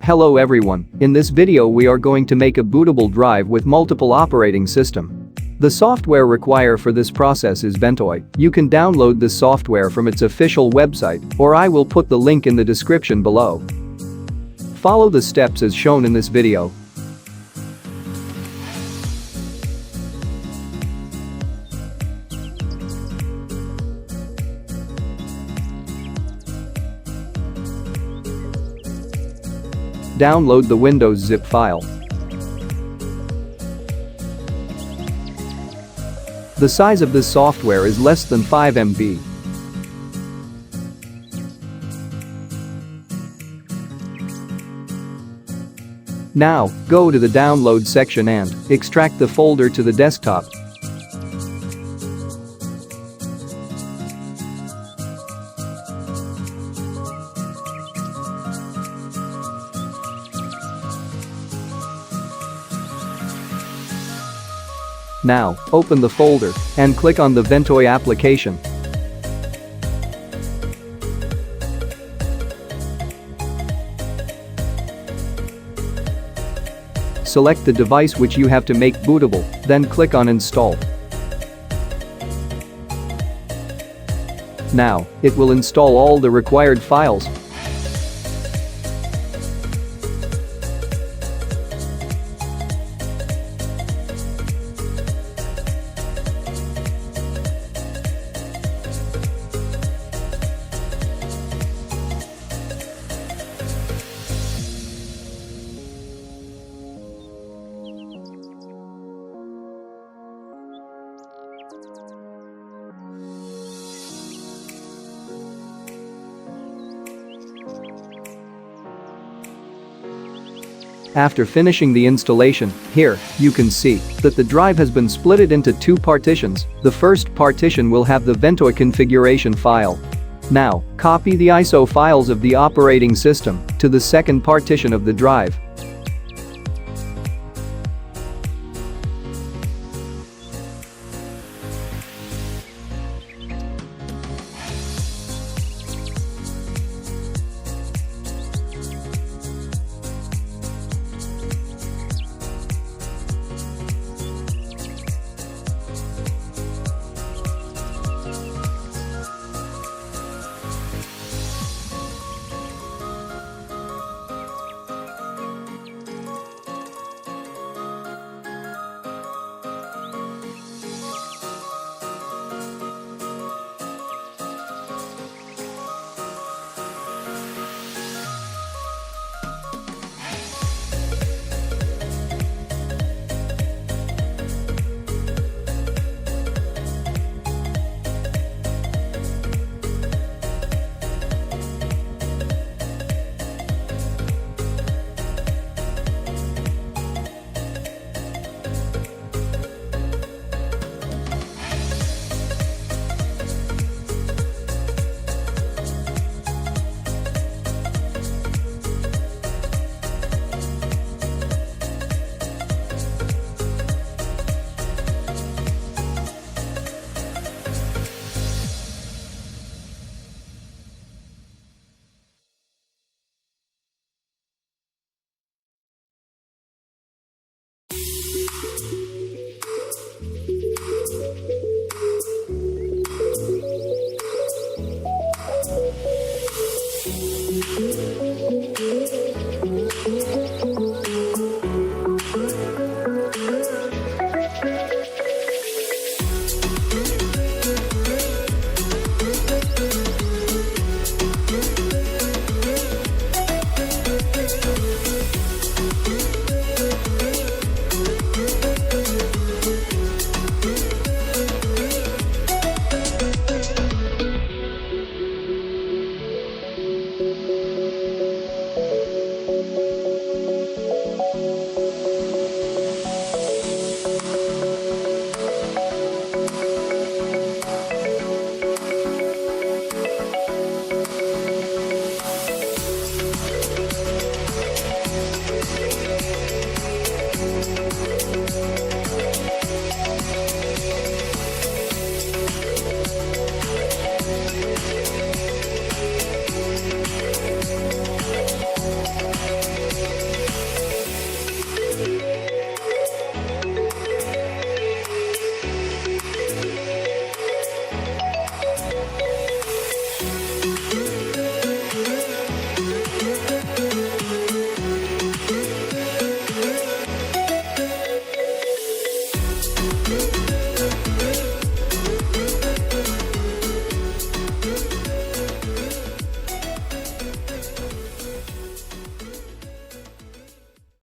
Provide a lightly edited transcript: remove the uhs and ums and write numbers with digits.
Hello everyone, in this video we are going to make a bootable drive with multiple operating system. The software required for this process is Ventoy. You can download this software from its official website, or I will put the link in the description below. Follow the steps as shown in this video. Download the Windows zip file. The size of this software is less than 5 MB. Now, go to the download section and extract the folder to the desktop. Now, open the folder and click on the Ventoy application. Select the device which you have to make bootable, then click on Install. Now, it will install all the required files. After finishing the installation, here, you can see that the drive has been splitted into two partitions. The first partition will have the Ventoy configuration file. Now, copy the ISO files of the operating system to the second partition of the drive.